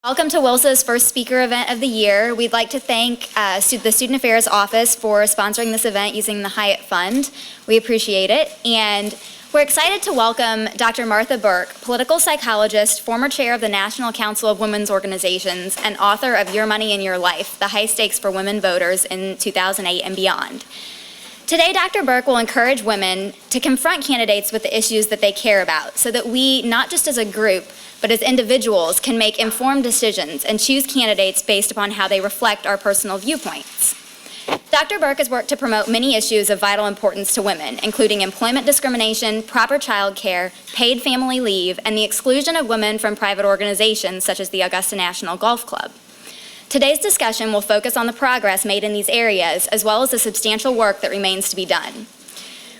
Welcome to WILSA's first speaker event of the year. We'd like to thank the Student Affairs Office for sponsoring this event using the Hyatt Fund. We appreciate it. And we're excited to welcome Dr. Martha Burk, political psychologist, former chair of the National Council of Women's Organizations, and author of Your Money in Your Life, The High Stakes for Women Voters in 2008 and Beyond. Today, Dr. Burk will encourage women to confront candidates with the issues that they care about so that we, not just as a group, but as individuals, can make informed decisions and choose candidates based upon how they reflect our personal viewpoints. Dr. Burk has worked to promote many issues of vital importance to women, including employment discrimination, proper child care, paid family leave, and the exclusion of women from private organizations such as the Augusta National Golf Club. Today's discussion will focus on the progress made in these areas, as well as the substantial work that remains to be done.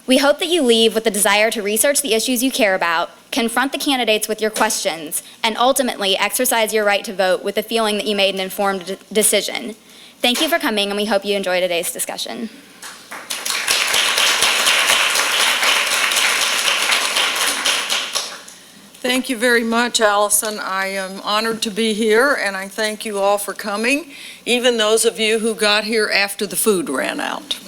We hope that you leave with the desire to research the issues you care about, confront the candidates with your questions, and ultimately exercise your right to vote with the feeling that you made an informed decision. Thank you for coming, and we hope you enjoy today's discussion. Thank you very much, Allison. I am honored to be here, and I thank you all for coming, even those of you who got here after the food ran out.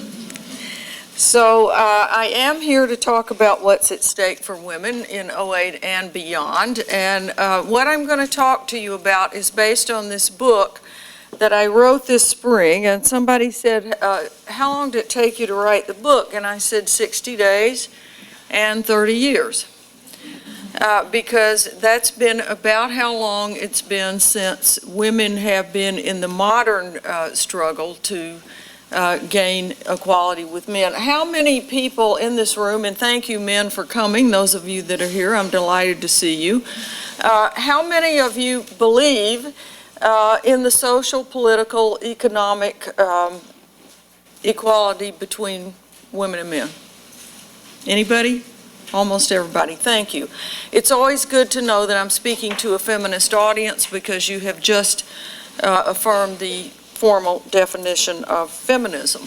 So I am here to talk about what's at stake for women in 08 and beyond. And what I'm going to talk to you about is based on this book that I wrote this spring. And somebody said, how long did it take you to write the book? And I said 60 days and 30 years. Because that's been about how long it's been since women have been in the modern struggle to gain equality with men. How many people in this room, and thank you men for coming, those of you that are here, I'm delighted to see you. How many of you believe in the social, political, economic equality between women and men? Anybody? Almost everybody. Thank you. It's always good to know that I'm speaking to a feminist audience because you have just affirmed the formal definition of feminism.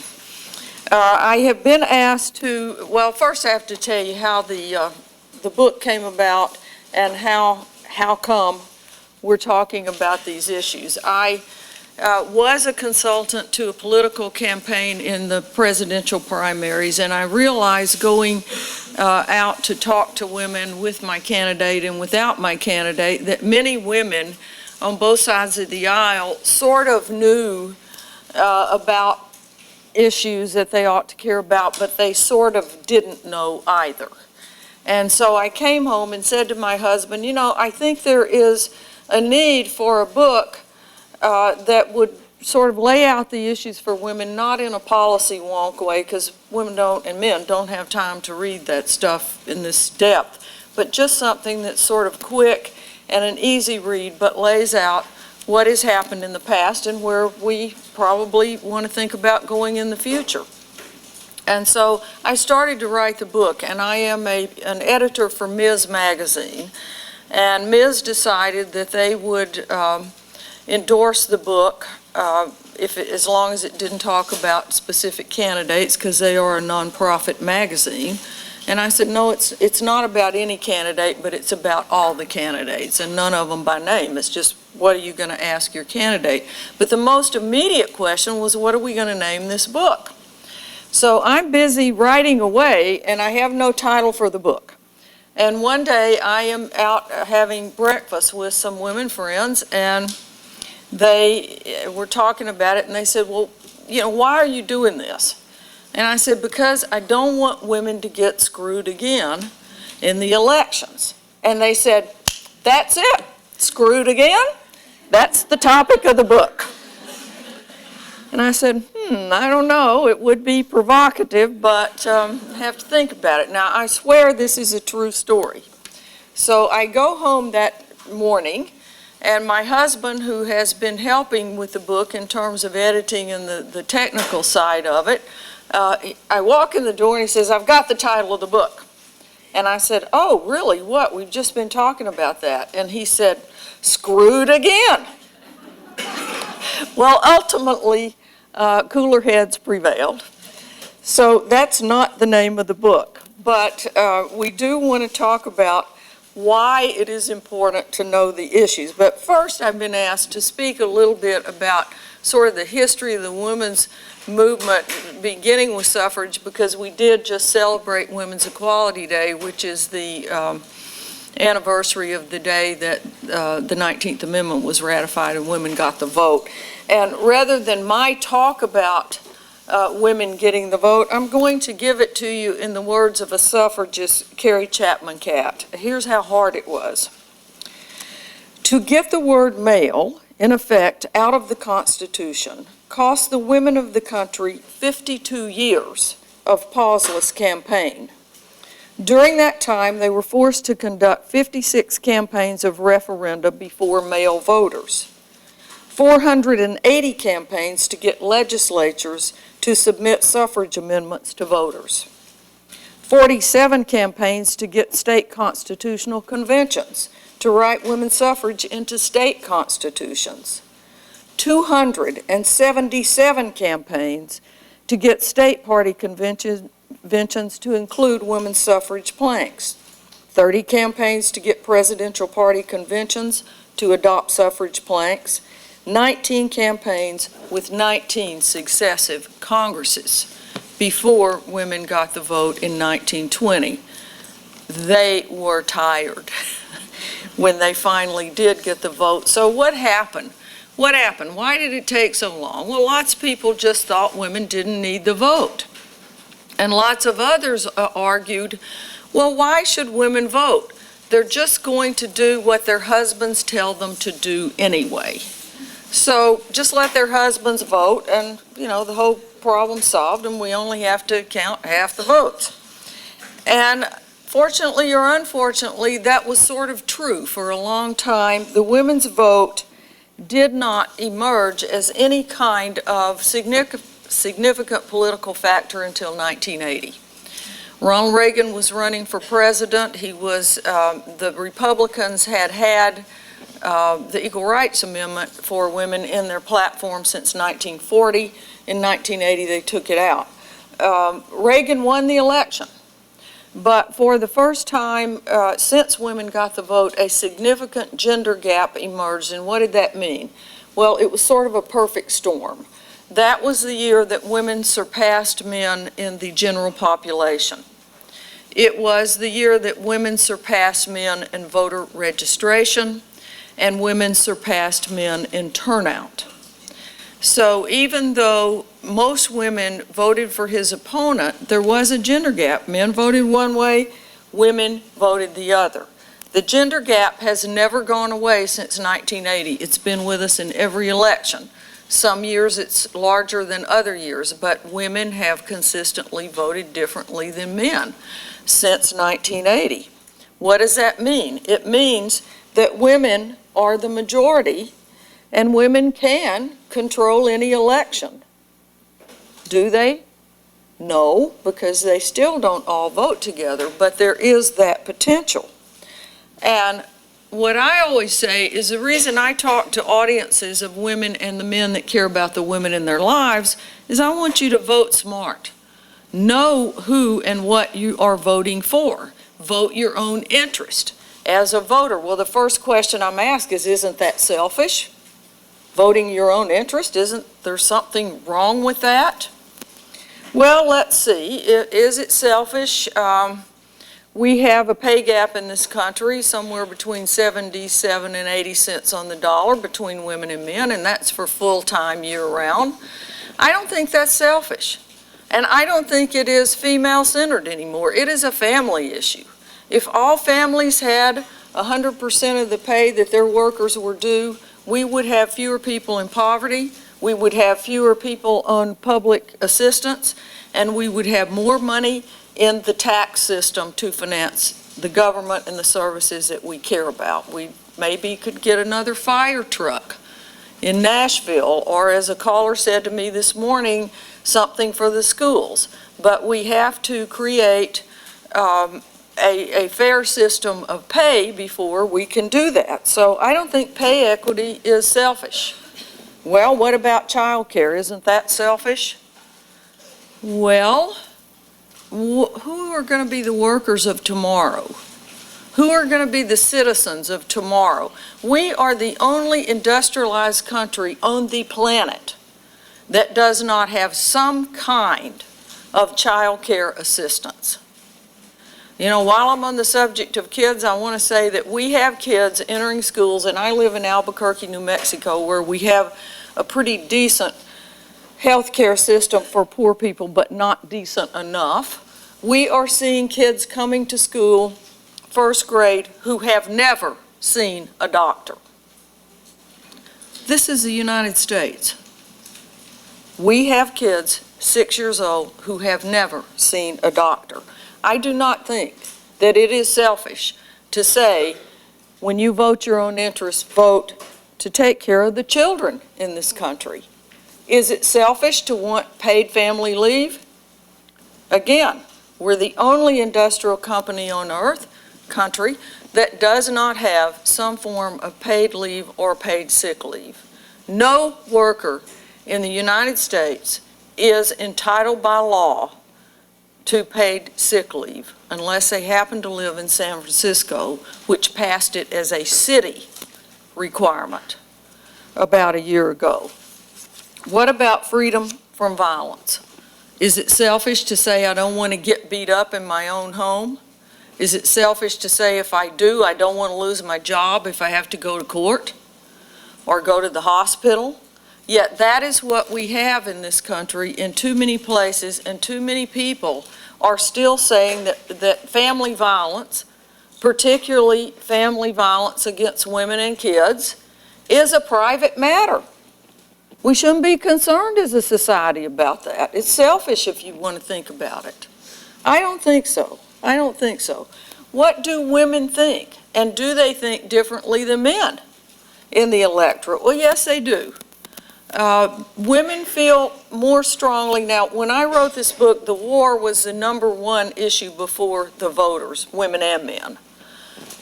I have been asked to, well, first I have to tell you how the book came about and how come we're talking about these issues. I was a consultant to a political campaign in the presidential primaries, and I realized going out to talk to women with my candidate and without my candidate that many women on both sides of the aisle sort of knew about issues that they ought to care about, but they sort of didn't know either. And so I came home and said to my husband, you know, I think there is a need for a book that would sort of lay out the issues for women, not in a policy wonk way, because women don't and men don't have time to read that stuff in this depth, but just something that's sort of quick and an easy read, but lays out what has happened in the past and where we probably want to think about going in the future. And so I started to write the book, and I am an editor for Ms. Magazine, and Ms. decided that they would endorse the book as long as it didn't talk about specific candidates, because they are a nonprofit magazine. And I said, no, it's not about any candidate, but it's about all the candidates, and none of them by name. It's just, what are you going to ask your candidate? But the most immediate question was, what are we going to name this book? So I'm busy writing away, and I have no title for the book. And one day I am out having breakfast with some women friends, and they were talking about it, and they said, well, you know, why are you doing this? And I said, because I don't want women to get screwed again in the elections. And they said, that's it, screwed again? That's the topic of the book. And I said, I don't know, it would be provocative, but have to think about it. Now, I swear this is a true story. So I go home that morning, and my husband, who has been helping with the book in terms of editing and the technical side of it, I walk in the door and he says, I've got the title of the book. And I said, oh, really? What? We've just been talking about that. And he said, Screwed Again. Well, ultimately, cooler heads prevailed. So that's not the name of the book. But we do want to talk about why it is important to know the issues. But first, I've been asked to speak a little bit about sort of the history of the women's movement, beginning with suffrage, because we did just celebrate Women's Equality Day, which is the anniversary of the day that the 19th Amendment was ratified and women got the vote. And rather than my talk about women getting the vote, I'm going to give it to you in the words of a suffragist, Carrie Chapman Catt. Here's how hard it was. To get the word male, in effect, out of the Constitution cost the women of the country 52 years of pauseless campaign. During that time, they were forced to conduct 56 campaigns of referenda before male voters, 480 campaigns to get legislatures to submit suffrage amendments to voters, 47 campaigns to get state constitutional conventions to write women's suffrage into state constitutions, 277 campaigns to get state party conventions to include women's suffrage planks, 30 campaigns to get presidential party conventions to adopt suffrage planks, 19 campaigns with 19 successive Congresses before women got the vote in 1920. They were tired when they finally did get the vote. So what happened? What happened? Why did it take so long? Well, lots of people just thought women didn't need the vote. And lots of others argued, well, why should women vote? They're just going to do what their husbands tell them to do anyway. So just let their husbands vote and, you know, the whole problem's solved and we only have to count half the votes. And fortunately or unfortunately, that was sort of true for a long time. The women's vote did not emerge as any kind of significant political factor until 1980. Ronald Reagan was running for president. He was, the Republicans had the Equal Rights Amendment for women in their platform since 1940. In 1980, they took it out. Reagan won the election, but for the first time since women got the vote, a significant gender gap emerged. And what did that mean? Well, it was sort of a perfect storm. That was the year that women surpassed men in the general population. It was the year that women surpassed men in voter registration, and women surpassed men in turnout. So even though most women voted for his opponent, there was a gender gap. Men voted one way, women voted the other. The gender gap has never gone away since 1980. It's been with us in every election. Some years it's larger than other years, but women have consistently voted differently than men since 1980. What does that mean? It means that women are the majority and women can control any election. Do they? No, because they still don't all vote together, but there is that potential. And what I always say is the reason I talk to audiences of women and the men that care about the women in their lives is I want you to vote smart. Know who and what you are voting for. Vote your own interest. As a voter, well, the first question I'm asked is, isn't that selfish? Voting your own interest, isn't there something wrong with that? Well, let's see. Is it selfish? We have a pay gap in this country somewhere between 77 and 80 cents on the dollar between women and men, and that's for full-time year-round. I don't think that's selfish, and I don't think it is female-centered anymore. It is a family issue. If all families had 100% of the pay that their workers were due, we would have fewer people in poverty, we would have fewer people on public assistance, and we would have more money in the tax system to finance the government and the services that we care about. We maybe could get another fire truck in Nashville, or as a caller said to me this morning, something for the schools. But we have to create a fair system of pay before we can do that. So I don't think pay equity is selfish. Well, what about child care? Isn't that selfish? Well, who are going to be the workers of tomorrow? Who are going to be the citizens of tomorrow? We are the only industrialized country on the planet that does not have some kind of child care assistance. You know, while I'm on the subject of kids, I want to say that we have kids entering schools, and I live in Albuquerque, New Mexico, where we have a pretty decent health care system for poor people, but not decent enough. We are seeing kids coming to school, first grade, who have never seen a doctor. This is the United States. We have kids 6 years old who have never seen a doctor. I do not think that it is selfish to say, when you vote your own interest, vote to take care of the children in this country. Is it selfish to want paid family leave? Again, we're the only industrial country that does not have some form of paid leave or paid sick leave. No worker in the United States is entitled by law to paid sick leave unless they happen to live in San Francisco, which passed it as a city requirement about a year ago. What about freedom from violence? Is it selfish to say I don't want to get beat up in my own home? Is it selfish to say if I do, I don't want to lose my job if I have to go to court or go to the hospital? Yet that is what we have in this country in too many places, and too many people are still saying that family violence, particularly family violence against women and kids, is a private matter. We shouldn't be concerned as a society about that. It's selfish if you want to think about it. I don't think so. I don't think so. What do women think? And do they think differently than men in the electorate? Well, yes, they do. Women feel more strongly. Now, when I wrote this book, the war was the #1 issue before the voters, women and men.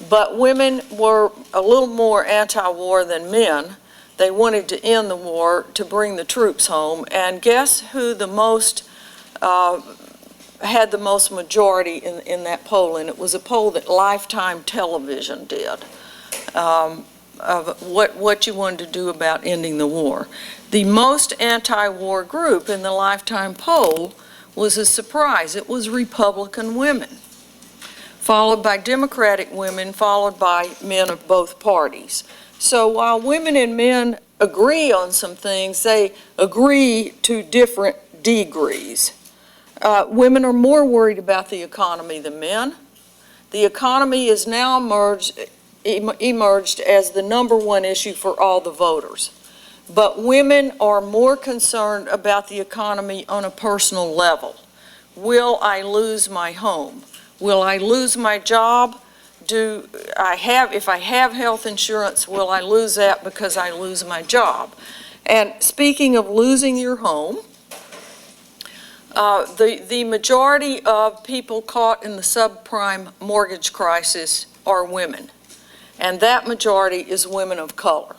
But women were a little more anti-war than men. They wanted to end the war, to bring the troops home. And guess who had the most majority in that poll? And it was a poll that Lifetime Television did. Of what you wanted to do about ending the war. The most anti-war group in the Lifetime poll was a surprise. It was Republican women, followed by Democratic women, followed by men of both parties. So while women and men agree on some things, they agree to different degrees. Women are more worried about the economy than men. The economy is now emerged as the #1 issue for all the voters. But women are more concerned about the economy on a personal level. Will I lose my home? Will I lose my job? If I have health insurance, will I lose that because I lose my job? And speaking of losing your home, the majority of people caught in the subprime mortgage crisis are women. And that majority is women of color.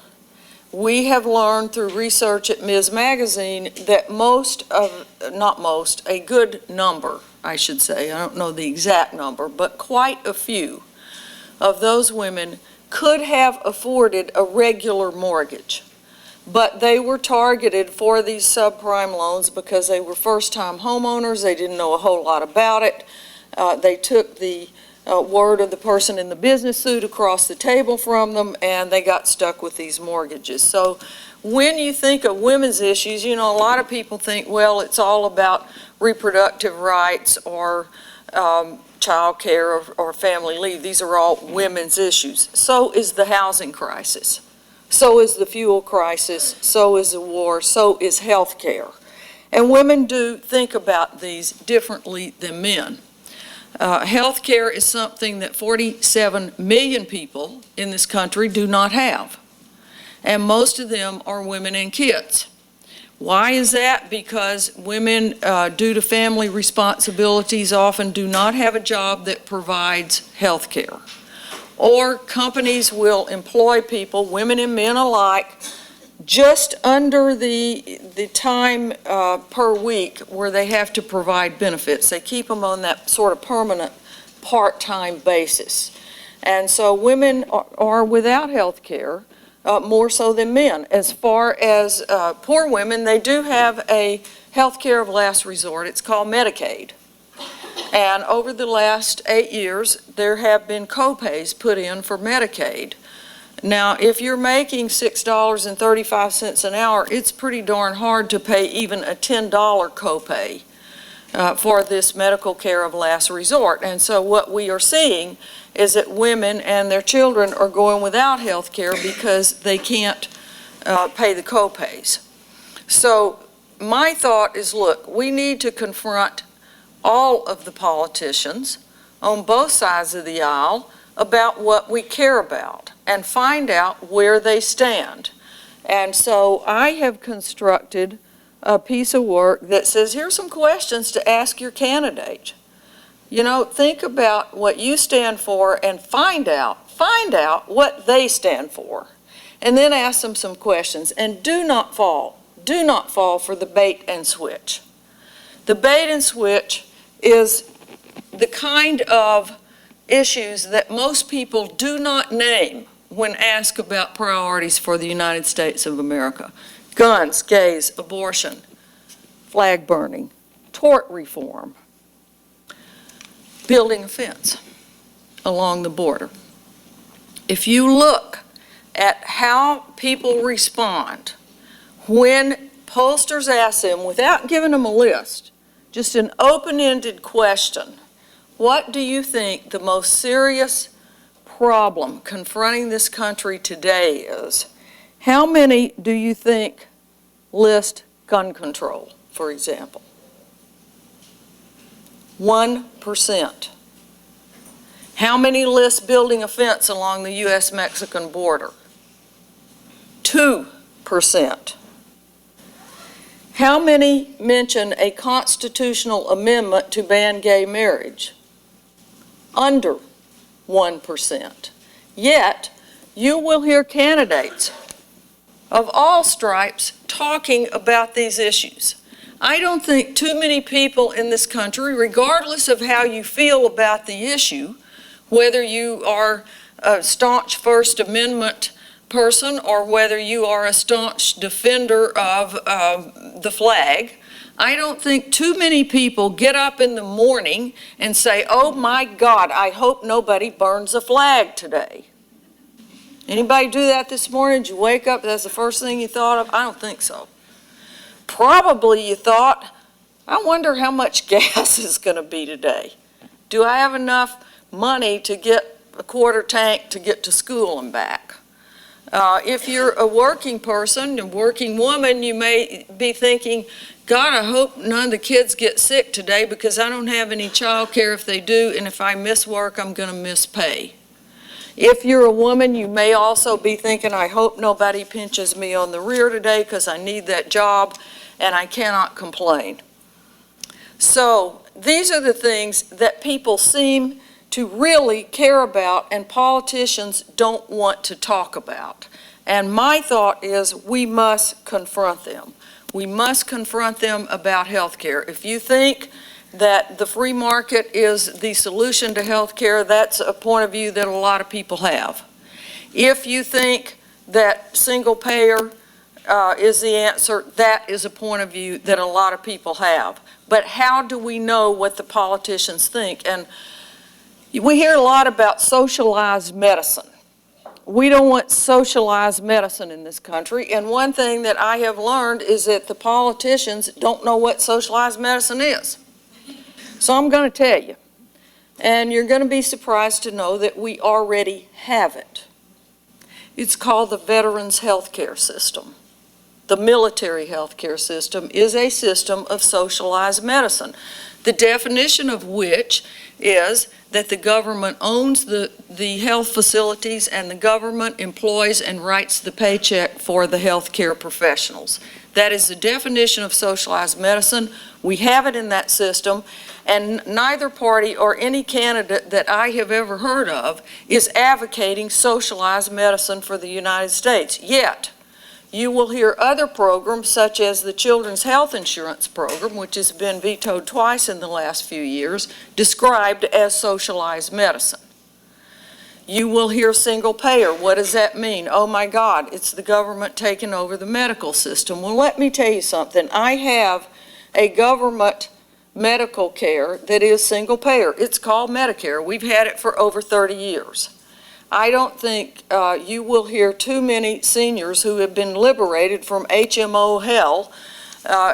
We have learned through research at Ms. Magazine that a good number, I should say, I don't know the exact number, but quite a few of those women could have afforded a regular mortgage. But they were targeted for these subprime loans because they were first-time homeowners. They didn't know a whole lot about it. They took the word of the person in the business suit across the table from them, and they got stuck with these mortgages. So when you think of women's issues, you know, a lot of people think, well, it's all about reproductive rights or child care or family leave. These are all women's issues. So is the housing crisis. So is the fuel crisis. So is the war. So is health care. And women do think about these differently than men. Health care is something that 47 million people in this country do not have. And most of them are women and kids. Why is that? Because women, due to family responsibilities, often do not have a job that provides health care. Or companies will employ people, women and men alike, just under the time per week where they have to provide benefits. They keep them on that sort of permanent part-time basis. And so women are without health care more so than men. As far as poor women, they do have a health care of last resort. It's called Medicaid. And over the last 8 years, there have been co-pays put in for Medicaid. Now, if you're making $6.35 an hour, it's pretty darn hard to pay even a $10 copay for this medical care of last resort. And so what we are seeing is that women and their children are going without health care because they can't pay the copays. So my thought is, look, we need to confront all of the politicians on both sides of the aisle about what we care about and find out where they stand. And so I have constructed a piece of work that says, here's some questions to ask your candidate. You know, think about what you stand for and find out what they stand for. And then ask them some questions. And do not fall for the bait and switch. The bait and switch is the kind of issues that most people do not name when asked about priorities for the United States of America. Guns, gays, abortion, flag burning, tort reform, building a fence along the border. If you look at how people respond when pollsters ask them, without giving them a list, just an open-ended question, what do you think the most serious problem confronting this country today is? How many do you think list gun control, for example? 1%. How many list building a fence along the U.S.-Mexican border? 2%. How many mention a constitutional amendment to ban gay marriage? Under 1%. Yet, you will hear candidates of all stripes talking about these issues. I don't think too many people in this country, regardless of how you feel about the issue, whether you are a staunch First Amendment person or whether you are a staunch defender of the flag, I don't think too many people get up in the morning and say, oh my God, I hope nobody burns a flag today. Anybody do that this morning? Did you wake up, that's the first thing you thought of? I don't think so. Probably you thought, I wonder how much gas is going to be today. Do I have enough money to get a quarter tank to get to school and back? If you're a working person, a working woman, you may be thinking, God, I hope none of the kids get sick today because I don't have any child care if they do, and if I miss work, I'm going to miss pay. If you're a woman, you may also be thinking, I hope nobody pinches me on the rear today because I need that job and I cannot complain. So these are the things that people seem to really care about and politicians don't want to talk about. And my thought is we must confront them. We must confront them about health care. If you think that the free market is the solution to health care, that's a point of view that a lot of people have. If you think that single payer is the answer, that is a point of view that a lot of people have. But how do we know what the politicians think? And we hear a lot about socialized medicine. We don't want socialized medicine in this country. And one thing that I have learned is that the politicians don't know what socialized medicine is. So I'm going to tell you. And you're going to be surprised to know that we already have it. It's called the Veterans Health Care System. The military health care system is a system of socialized medicine, the definition of which is that the government owns the health facilities and the government employs and writes the paycheck for the health care professionals. That is the definition of socialized medicine. We have it in that system, and neither party or any candidate that I have ever heard of is advocating socialized medicine for the United States. Yet, you will hear other programs such as the Children's Health Insurance Program, which has been vetoed twice in the last few years, described as socialized medicine. You will hear single payer. What does that mean? Oh my God, it's the government taking over the medical system. Well, let me tell you something. I have a government medical care that is single payer. It's called Medicare. We've had it for over 30 years. I don't think you will hear too many seniors who have been liberated from HMO hell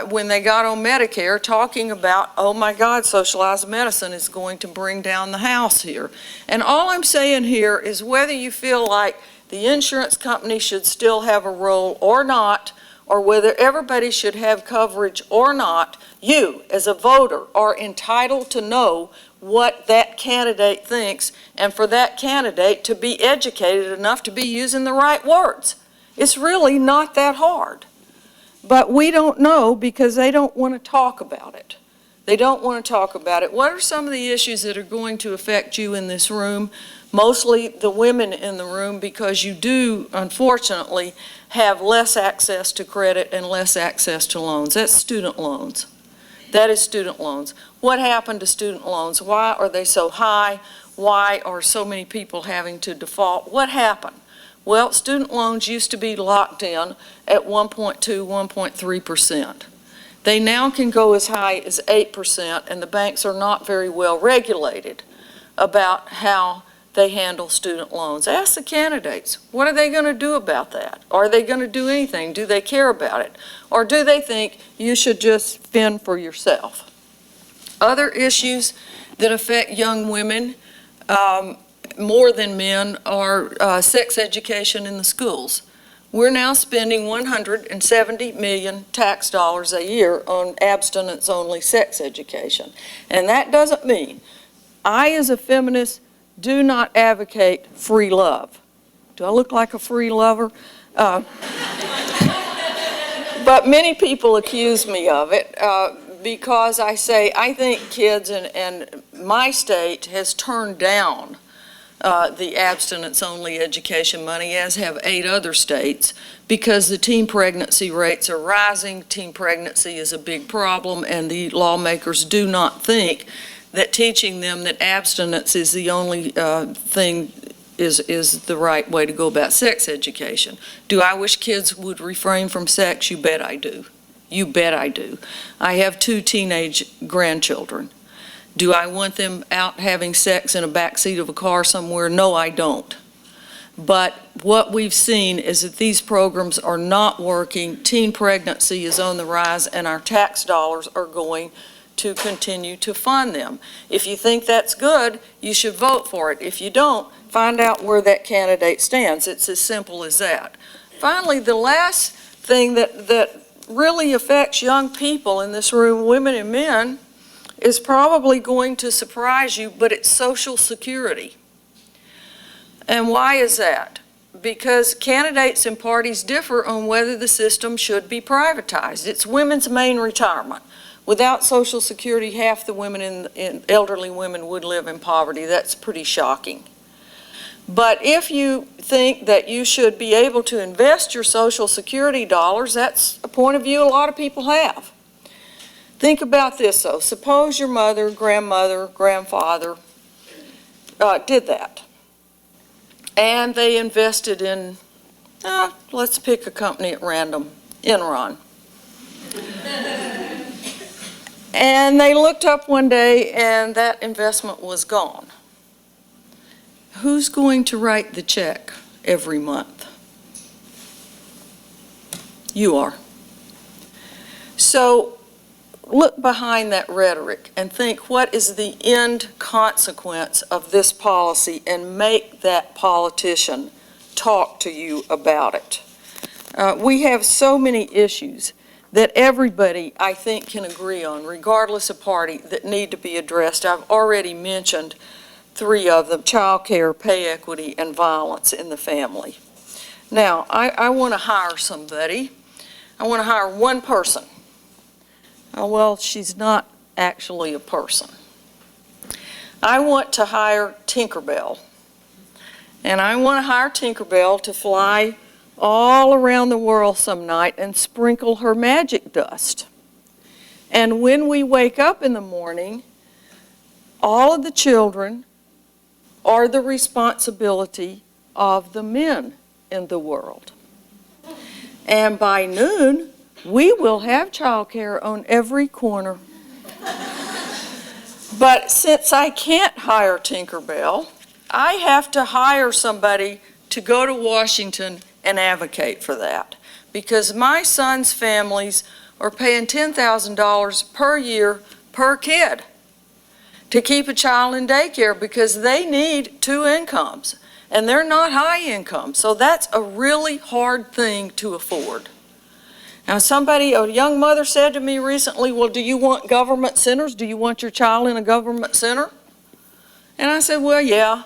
when they got on Medicare talking about, oh my God, socialized medicine is going to bring down the house here. And all I'm saying here is whether you feel like the insurance company should still have a role or not, or whether everybody should have coverage or not, you, as a voter, are entitled to know what that candidate thinks, and for that candidate to be educated enough to be using the right words. It's really not that hard. But we don't know because they don't want to talk about it. They don't want to talk about it. What are some of the issues that are going to affect you in this room? Mostly the women in the room, because you do, unfortunately, have less access to credit and less access to loans. That's student loans. That is student loans. What happened to student loans? Why are they so high? Why are so many people having to default? What happened? Well, student loans used to be locked in at 1.2, 1.3%. They now can go as high as 8%, and the banks are not very well regulated about how they handle student loans. Ask the candidates, what are they going to do about that? Are they going to do anything? Do they care about it? Or do they think you should just fend for yourself? Other issues that affect young women more than men are sex education in the schools. We're now spending $170 million tax dollars a year on abstinence-only sex education. And that doesn't mean, I as a feminist do not advocate free love. Do I look like a free lover? But many people accuse me of it because I say I think kids, and my state has turned down the abstinence-only education money, as have 8 other states, because the teen pregnancy rates are rising. Teen pregnancy is a big problem, and the lawmakers do not think that teaching them that abstinence is the only thing is the right way to go about sex education. Do I wish kids would refrain from sex? You bet I do. You bet I do. I have 2 teenage grandchildren. Do I want them out having sex in a backseat of a car somewhere? No, I don't. But what we've seen is that these programs are not working. Teen pregnancy is on the rise, and our tax dollars are going to continue to fund them. If you think that's good, you should vote for it. If you don't, find out where that candidate stands. It's as simple as that. Finally, the last thing that really affects young people in this room, women and men, is probably going to surprise you, but it's Social Security. And why is that? Because candidates and parties differ on whether the system should be privatized. It's women's main retirement. Without Social Security, half the women elderly women would live in poverty. That's pretty shocking. But if you think that you should be able to invest your Social Security dollars, that's a point of view a lot of people have. Think about this, though. Suppose your mother, grandmother, grandfather did that. And they invested in, let's pick a company at random, Enron. And they looked up one day and that investment was gone. Who's going to write the check every month? You are. So look behind that rhetoric and think, what is the end consequence of this policy, and make that politician talk to you about it. We have so many issues that everybody, I think, can agree on, regardless of party, that need to be addressed. I've already mentioned 3 of them: child care, pay equity, and violence in the family. Now, I want to hire somebody. I want to hire one person. Well, she's not actually a person. I want to hire Tinkerbell. And I want to hire Tinkerbell to fly all around the world some night and sprinkle her magic dust. And when we wake up in the morning, all of the children are the responsibility of the men in the world. And by noon, we will have childcare on every corner. But since I can't hire Tinkerbell, I have to hire somebody to go to Washington and advocate for that. Because my son's families are paying $10,000 per year per kid to keep a child in daycare because they need 2 incomes. And they're not high income. So that's a really hard thing to afford. Now a young mother said to me recently, well, do you want government centers? Do you want your child in a government center? And I said, well, yeah,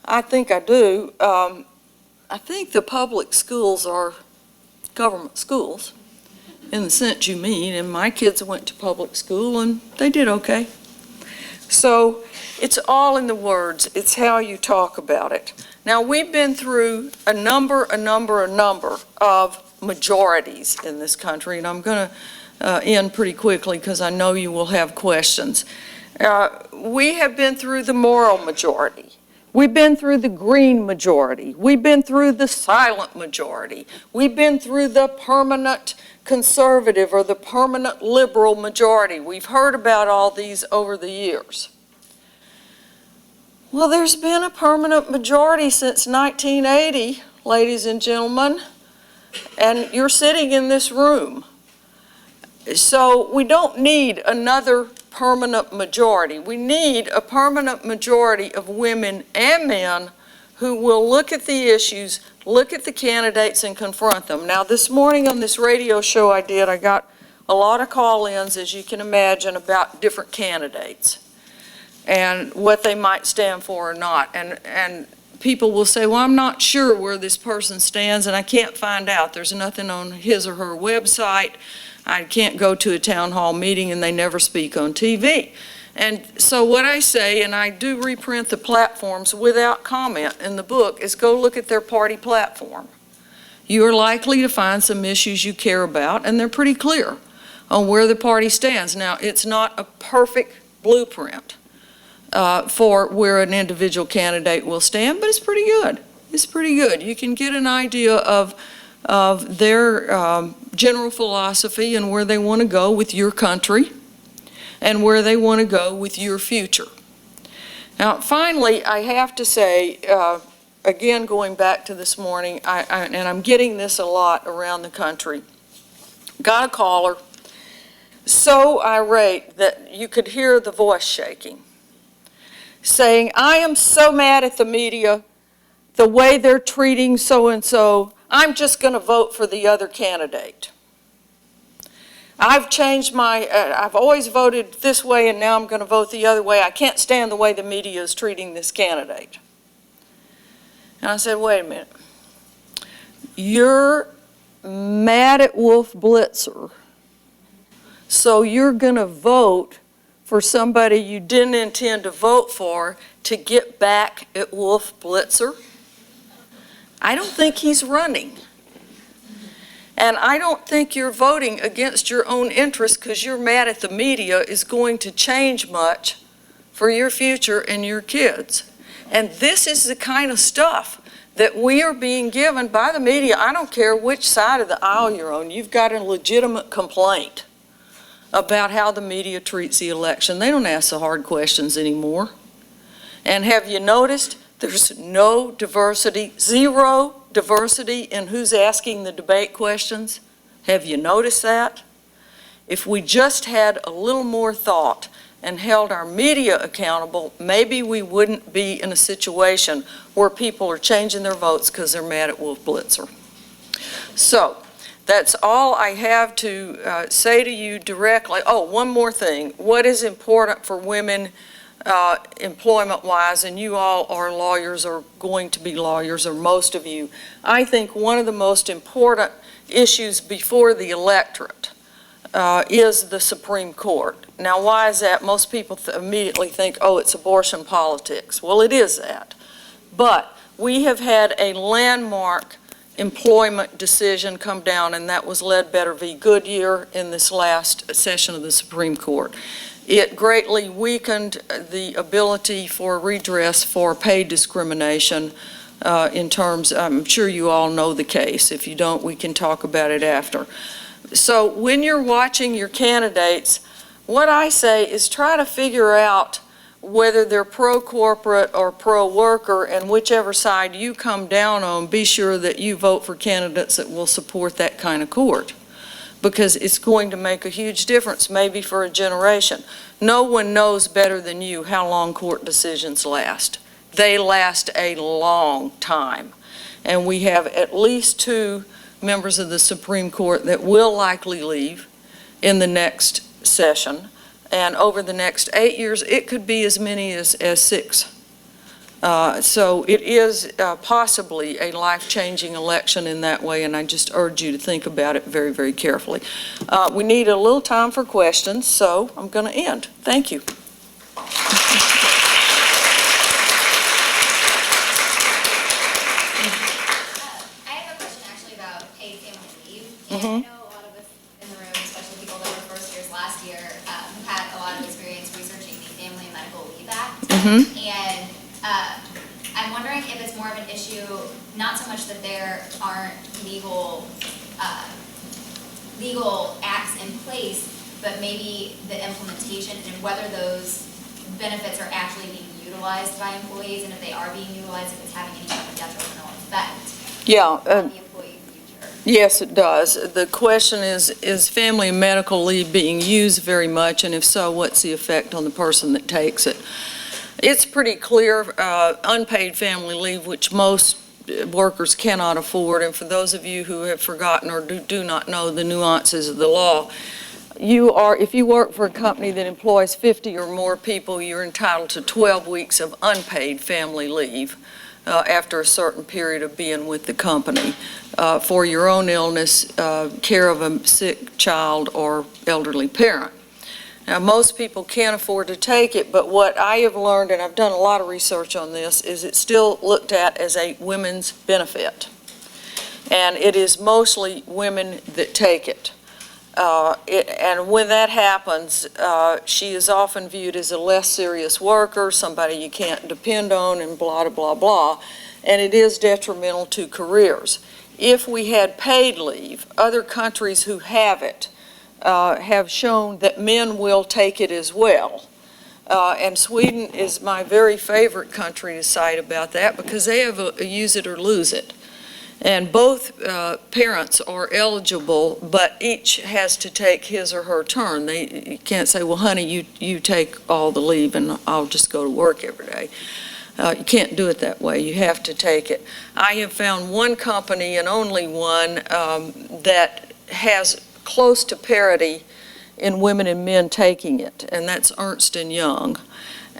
I think I do. I think the public schools are government schools in the sense you mean, and my kids went to public school and they did okay. So it's all in the words. It's how you talk about it. Now, we've been through a number of majorities in this country, and I'm going to end pretty quickly because I know you will have questions. We have been through the moral majority. We've been through the green majority. We've been through the silent majority. We've been through the permanent conservative or the permanent liberal majority. We've heard about all these over the years. Well, there's been a permanent majority since 1980, ladies and gentlemen, and you're sitting in this room. So we don't need another permanent majority. We need a permanent majority of women and men who will look at the issues, look at the candidates, and confront them. Now, this morning on this radio show I got a lot of call-ins, as you can imagine, about different candidates and what they might stand for or not. And people will say, well, I'm not sure where this person stands, and I can't find out. There's nothing on his or her website. I can't go to a town hall meeting, and they never speak on TV. And so what I say, and I do reprint the platforms without comment in the book, is go look at their party platform. You are likely to find some issues you care about, and they're pretty clear on where the party stands. Now, it's not a perfect blueprint for where an individual candidate will stand, but it's pretty good. It's pretty good. You can get an idea of their general philosophy and where they want to go with your country and where they want to go with your future. Now, finally, I have to say, again, going back to this morning, and I'm getting this a lot around the country, got a caller so irate that you could hear the voice shaking, saying, I am so mad at the media, the way they're treating so-and-so, I'm just going to vote for the other candidate. I've changed I've always voted this way and now I'm going to vote the other way. I can't stand the way the media is treating this candidate. And I said, wait a minute. You're mad at Wolf Blitzer, so you're going to vote for somebody you didn't intend to vote for to get back at Wolf Blitzer? I don't think he's running. And I don't think you're voting against your own interests because you're mad at the media is going to change much for your future and your kids. And this is the kind of stuff that we are being given by the media. I don't care which side of the aisle you're on. You've got a legitimate complaint about how the media treats the election. They don't ask the hard questions anymore. And have you noticed there's no diversity, zero diversity in who's asking the debate questions? Have you noticed that? If we just had a little more thought and held our media accountable, maybe we wouldn't be in a situation where people are changing their votes because they're mad at Wolf Blitzer. So that's all I have to say to you directly. Oh, one more thing. What is important for women employment-wise, and you all are lawyers or going to be lawyers, or most of you, I think one of the most important issues before the electorate is the Supreme Court. Now, why is that? Most people immediately think, oh, it's abortion politics. Well, it is that. But we have had a landmark employment decision come down, and that was Ledbetter v. Goodyear in this last session of the Supreme Court. It greatly weakened the ability for redress for pay discrimination in terms, I'm sure you all know the case. If you don't, we can talk about it after. So when you're watching your candidates, what I say is try to figure out whether they're pro-corporate or pro-worker, and whichever side you come down on, be sure that you vote for candidates that will support that kind of court, because it's going to make a huge difference, maybe for a generation. No one knows better than you how long court decisions last. They last a long time. And we have at least 2 members of the Supreme Court that will likely leave in the next session. And over the next 8 years, it could be as many as 6. So it is possibly a life-changing election in that way, and I just urge you to think about it very, very carefully. We need a little time for questions, so I'm going to end. Thank you. And I know a lot of us in the room, especially people that were first years last year, have had a lot of experience researching the Family and Medical Leave Act. And I'm wondering if it's more of an issue, not so much that there aren't legal acts in place, but maybe the implementation and whether those benefits are actually being utilized by employees, and if they are being utilized, if it's having any kind of detrimental effect on the employee future. Yes, it does. The question is family and medical leave being used very much, and if so, what's the effect on the person that takes it? It's pretty clear, unpaid family leave, which most workers cannot afford, and for those of you who have forgotten or do not know the nuances of the law, if you work for a company that employs 50 or more people, you're entitled to 12 weeks of unpaid family leave after a certain period of being with the company for your own illness, care of a sick child or elderly parent. Now, most people can't afford to take it, but what I have learned, and I've done a lot of research on this, is it's still looked at as a women's benefit. And it is mostly women that take it. And when that happens, she is often viewed as a less serious worker, somebody you can't depend on, and blah, blah, blah. And it is detrimental to careers. If we had paid leave, other countries who have it have shown that men will take it as well. And Sweden is my very favorite country to cite about that, because they have a use it or lose it. And both parents are eligible, but each has to take his or her turn. You can't say, well, honey, you take all the leave and I'll just go to work every day. You can't do it that way. You have to take it. I have found one company, and only one, that has close to parity in women and men taking it, and that's Ernst & Young.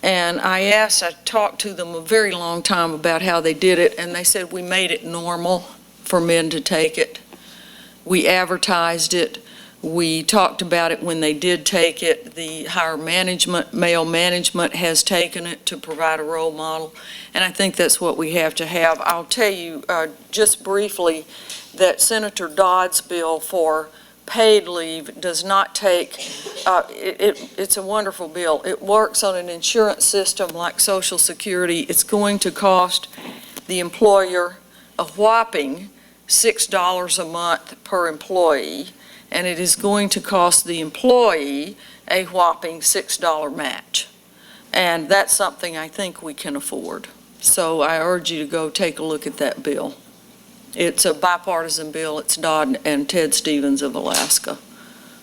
And I talked to them a very long time about how they did it, and they said, we made it normal for men to take it. We advertised it. We talked about it when they did take it. The higher management, male management, has taken it to provide a role model, and I think that's what we have to have. I'll tell you just briefly that Senator Dodd's bill for paid leave does not take, it's a wonderful bill. It works on an insurance system like Social Security. It's going to cost the employer a whopping $6 a month per employee, and it is going to cost the employee a whopping $6 match. And that's something I think we can afford. So I urge you to go take a look at that bill. It's a bipartisan bill. It's Dodd and Ted Stevens of Alaska.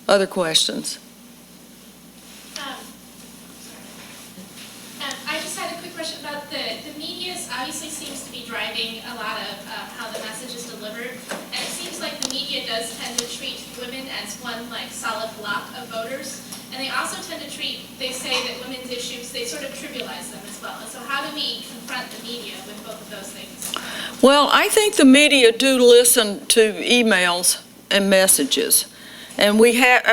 Other questions? I just had a quick question about the media. Obviously seems to be driving a lot of how the message is delivered, and it seems like the media does tend to treat women as one solid block of voters, and they also tend to treat, they say that women's issues, they sort of trivialize them as well. And so how do we confront the media with both of those things? Well, I think the media do listen to emails and messages. And we have,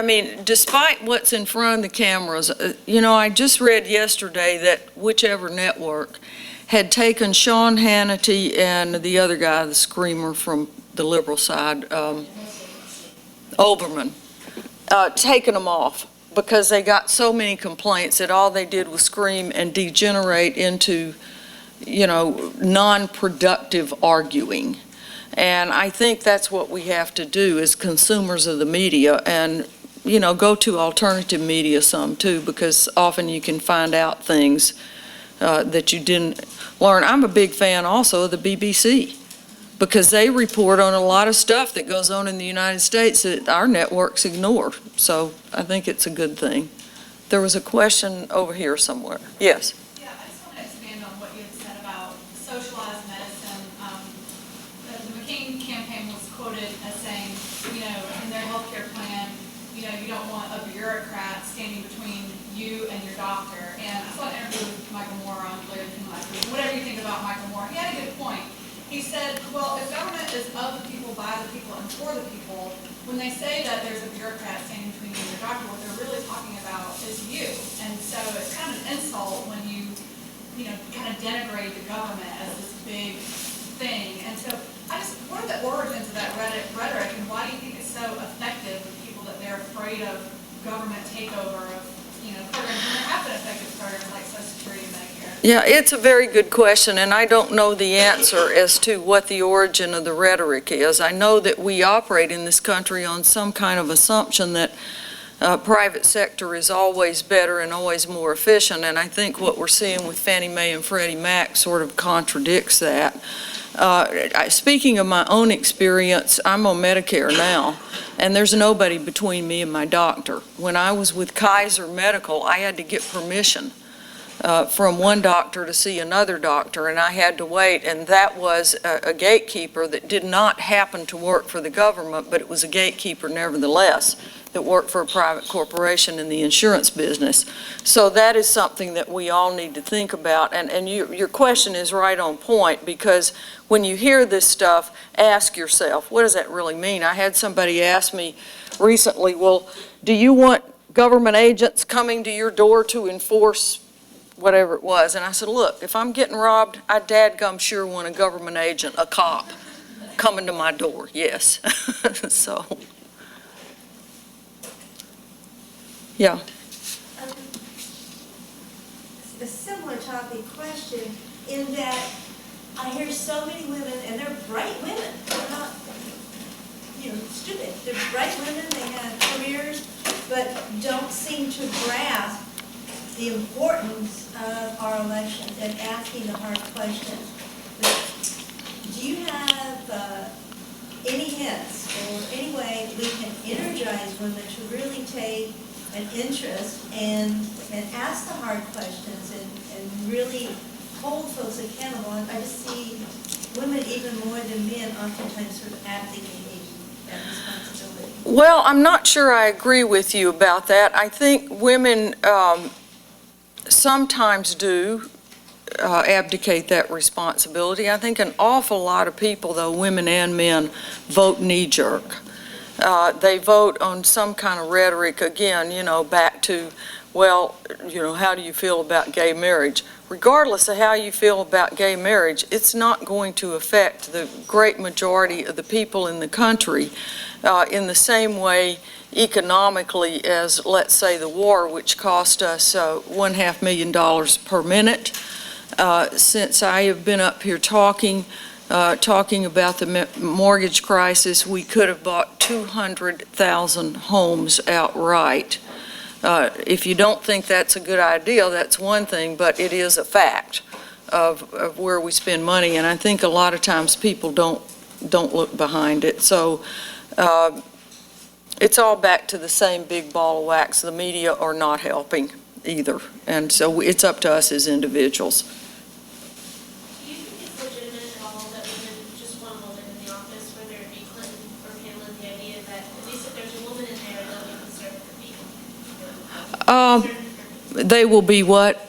despite what's in front of the cameras, I just read yesterday that whichever network had taken Sean Hannity and the other guy, the screamer from the liberal side, Olbermann, taken them off because they got so many complaints that all they did was scream and degenerate into, non-productive arguing. And I think that's what we have to do as consumers of the media, and, go to alternative media some too, because often you can find out things that you didn't learn. I'm a big fan also of the BBC, because they report on a lot of stuff that goes on in the United States that our networks ignore. So I think it's a good thing. There was a question over here somewhere. Yes? Yeah, I just want to expand on what you had said about socialized medicine. The McCain campaign was quoted as saying, in their healthcare plan, you don't want a bureaucrat standing between you and your doctor. And I saw an interview with Michael Moore on Larry King last week. Whatever you think about Michael Moore, he had a good point. He said, well, if government is of the people, by the people, and for the people, when they say that there's a bureaucrat standing between you and your doctor, what they're really talking about is you. And so it's kind of an insult when you kind of denigrate the government as this big thing. And so what are the origins of that rhetoric, and why do you think it's so effective with people that they're afraid of government takeover of, programs, and there have been effective programs like Social Security and Medicare? Yeah, it's a very good question, and I don't know the answer as to what the origin of the rhetoric is. I know that we operate in this country on some kind of assumption that private sector is always better and always more efficient, and I think what we're seeing with Fannie Mae and Freddie Mac sort of contradicts that. Speaking of my own experience, I'm on Medicare now, and there's nobody between me and my doctor. When I was with Kaiser Medical, I had to get permission from one doctor to see another doctor, and I had to wait, and that was a gatekeeper that did not happen to work for the government, but it was a gatekeeper nevertheless that worked for a private corporation in the insurance business. So that is something that we all need to think about, and your question is right on point, because when you hear this stuff, ask yourself, what does that really mean? I had somebody ask me recently, well, do you want government agents coming to your door to enforce whatever it was? And I said, look, if I'm getting robbed, I dadgum sure want a government agent, a cop, coming to my door, yes. So, yeah. A similar topic question in that I hear so many women, and they're bright women, they're not, stupid. They're bright women, they have careers, but don't seem to grasp the importance of our elections and asking the hard questions. Do you have any hints or any way we can energize women to really take an interest and ask the hard questions and really hold folks accountable? I just see women even more than men oftentimes sort of abdicating that responsibility. Well, I'm not sure I agree with you about that. I think women sometimes do abdicate that responsibility. I think an awful lot of people, though, women and men, vote knee-jerk. They vote on some kind of rhetoric, again, back to, well, how do you feel about gay marriage? Regardless of how you feel about gay marriage, it's not going to affect the great majority of the people in the country in the same way economically as, let's say, the war, which cost us $1.5 million per minute. Since I have been up here talking about the mortgage crisis, we could have bought 200,000 homes outright. If you don't think that's a good idea, that's one thing, but it is a fact of where we spend money, and I think a lot of times people don't look behind it. So it's all back to the same big ball of wax. The media are not helping either, and so it's up to us as individuals. Do you think it's legitimate at all that women just want a woman in the office, whether it be Clinton or Pamela, the idea that at least if there's a woman in there, they'll be concerned for people? They will be what?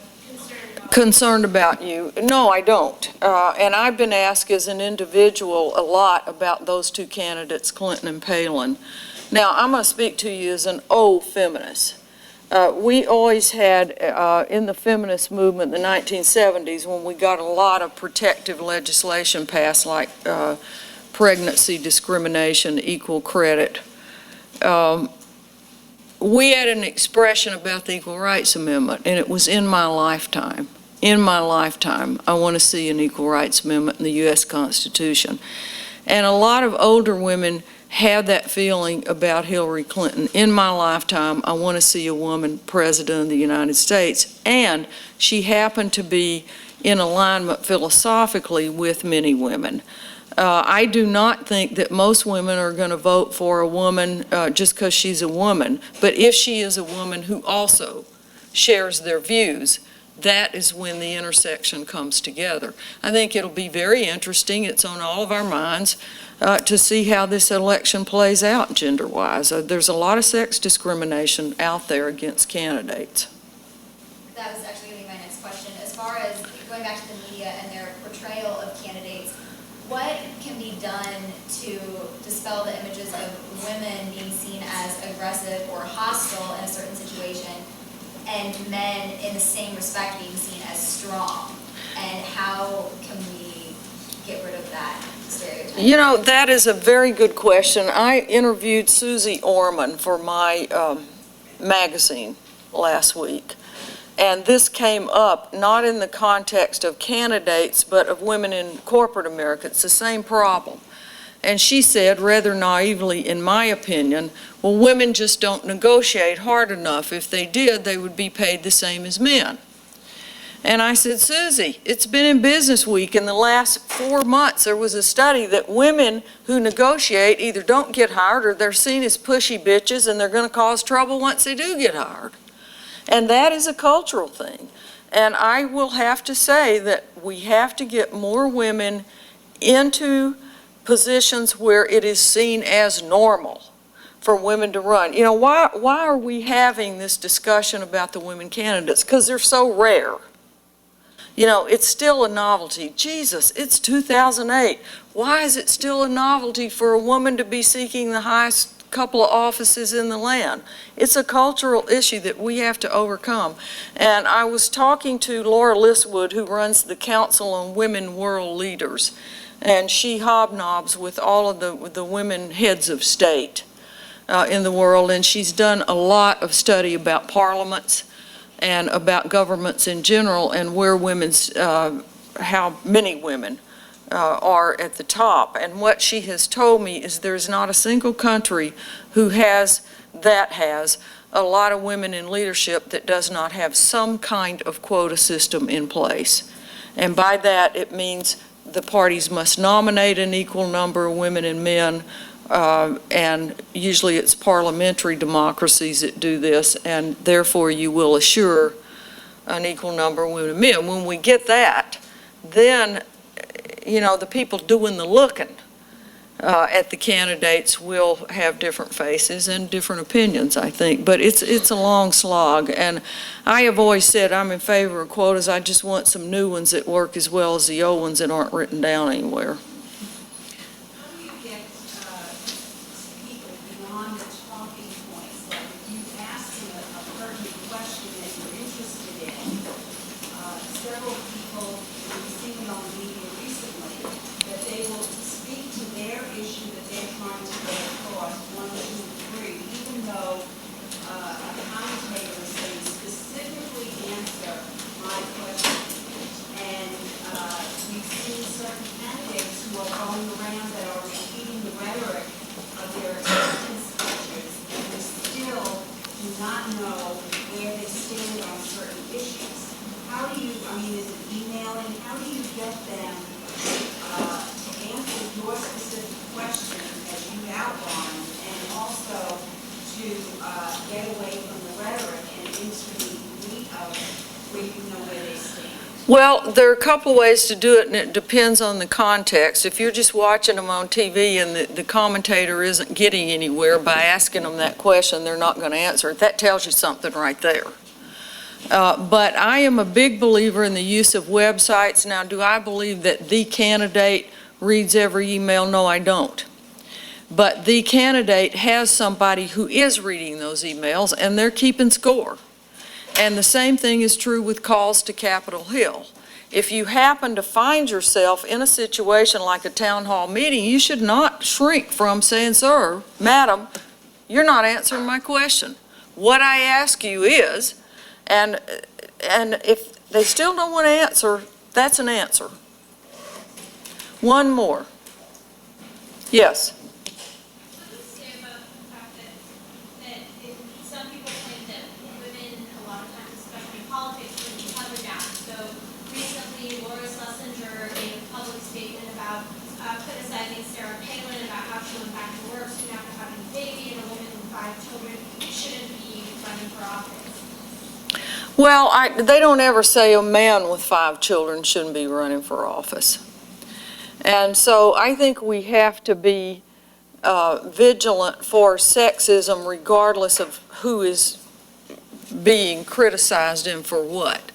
Concerned about you. No, I don't. And I've been asked as an individual a lot about those two candidates, Clinton and Palin. Now, I'm going to speak to you as an old feminist. We always had, in the feminist movement in the 1970s, when we got a lot of protective legislation passed, like pregnancy discrimination, equal credit, we had an expression about the Equal Rights Amendment, and it was in my lifetime. In my lifetime, I want to see an Equal Rights Amendment in the U.S. Constitution. And a lot of older women have that feeling about Hillary Clinton. In my lifetime, I want to see a woman president of the United States, and she happened to be in alignment philosophically with many women. I do not think that most women are going to vote for a woman just because she's a woman, but if she is a woman who also shares their views, that is when the intersection comes together. I think it'll be very interesting. It's on all of our minds to see how this election plays out gender-wise. There's a lot of sex discrimination out there against candidates. That was actually going to be my next question. As far as going back to the media and their portrayal of candidates, what can be done to dispel the images of women being seen as aggressive or hostile in a certain situation, and men in the same respect being seen as strong? And how can we get rid of that stereotype? You know, that is a very good question. I interviewed Susie Orman for my magazine last week. And this came up not in the context of candidates, but of women in corporate America. It's the same problem. And she said, rather naively, in my opinion, well, women just don't negotiate hard enough. If they did, they would be paid the same as men. And I said, Susie, it's been in Business Week in the last 4 months. There was a study that women who negotiate either don't get hired or they're seen as pushy bitches and they're going to cause trouble once they do get hired. And that is a cultural thing. And I will have to say that we have to get more women into positions where it is seen as normal for women to run. You know, why are we having this discussion about the women candidates? Because they're so rare. You know, it's still a novelty. Jesus, it's 2008. Why is it still a novelty for a woman to be seeking the highest couple of offices in the land? It's a cultural issue that we have to overcome. And I was talking to Laura Listwood, who runs the Council on Women World Leaders, and she hobnobs with all of the women heads of state in the world, and she's done a lot of study about parliaments and about governments in general and where how many women are at the top. And what she has told me is there's not a single country who has a lot of women in leadership that does not have some kind of quota system in place. And by that, it means the parties must nominate an equal number of women and men, and usually it's parliamentary democracies that do this, and therefore you will assure an equal number of women and men. When we get that, then you know, the people doing the looking at the candidates will have different faces and different opinions, I think. But it's a long slog. And I have always said I'm in favor of quotas. I just want some new ones that work as well as the old ones that aren't written down anywhere. How do you get people beyond the talking points? Like if you ask them a pertinent question that you're interested in, several people, we've seen it on the media recently, that they will speak to their issue that they're trying to get across, 1, 2, 3, even though a commentator is saying specifically answer my question. And we've seen certain candidates who are going around that are repeating the rhetoric of their acceptance speeches, and we still do not know where they stand on certain issues. How do you, is it emailing, how do you get them to answer your specific question as you outlined, and also to get away from the rhetoric and into the meat of where you know where they stand? Well, there are a couple of ways to do it, and it depends on the context. If you're just watching them on TV and the commentator isn't getting anywhere by asking them that question, they're not going to answer it. That tells you something right there. But I am a big believer in the use of websites. Now, do I believe that the candidate reads every email? No, I don't. But the candidate has somebody who is reading those emails, and they're keeping score. And the same thing is true with calls to Capitol Hill. If you happen to find yourself in a situation like a town hall meeting, you should not shrink from saying, sir, madam, you're not answering my question. what I ask you is, and if they still don't want to answer, that's an answer. One more. Yes. What do you say about the fact that some people claim that women, a lot of times, especially in politics, bring each other down? So recently, Laura Schlesinger made a public statement about criticizing Sarah Palin about how she went back to work soon after having a baby, and a woman with 5 children shouldn't be running for office. Well, they don't ever say a man with 5 children shouldn't be running for office. And so I think we have to be vigilant for sexism regardless of who is being criticized and for what.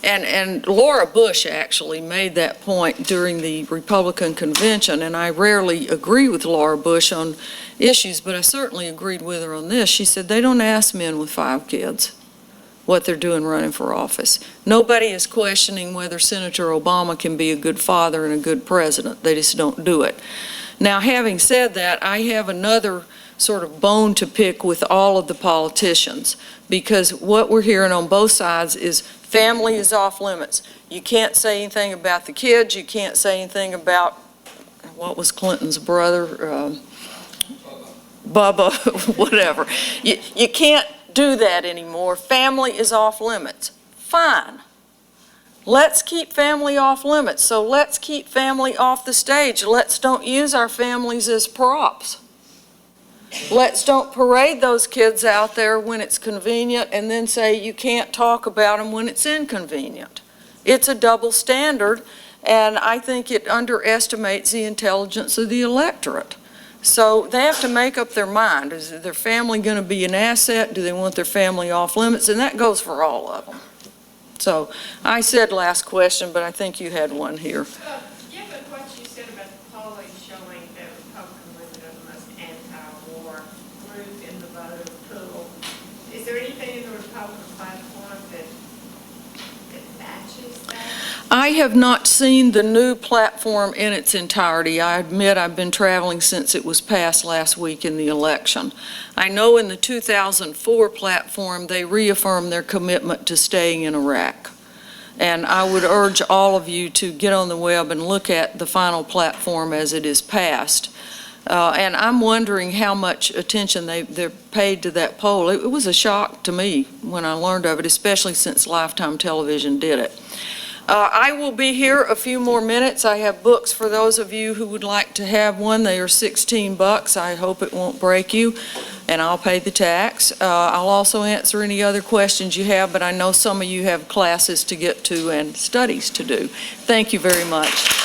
And Laura Bush actually made that point during the Republican convention, and I rarely agree with Laura Bush on issues, but I certainly agreed with her on this. She said they don't ask men with 5 kids what they're doing running for office. Nobody is questioning whether Senator Obama can be a good father and a good president. They just don't do it. Now, having said that, I have another sort of bone to pick with all of the politicians, because what we're hearing on both sides is family is off limits. You can't say anything about the kids. You can't say anything about, what was Clinton's brother? Bubba, whatever. You can't do that anymore. Family is off limits. Fine. Let's keep family off limits. So let's keep family off the stage. Let's don't use our families as props. Let's don't parade those kids out there when it's convenient and then say you can't talk about them when it's inconvenient. It's a double standard, and I think it underestimates the intelligence of the electorate. So they have to make up their mind. Is their family going to be an asset? Do they want their family off limits? And that goes for all of them. So I said last question, but I think you had one here. Given what you said about the polling showing that Republican women are the most anti-war group in the voter pool, is there anything in the Republican platform that matches that? I have not seen the new platform in its entirety. I admit I've been traveling since it was passed last week in the election. I know in the 2004 platform, they reaffirmed their commitment to staying in Iraq. And I would urge all of you to get on the web and look at the final platform as it is passed. And I'm wondering how much attention they're paid to that poll. It was a shock to me when I learned of it, especially since Lifetime Television did it. I will be here a few more minutes. I have books for those of you who would like to have one. They are $16. I hope it won't break you, and I'll pay the tax. I'll also answer any other questions you have, but I know some of you have classes to get to and studies to do. Thank you very much.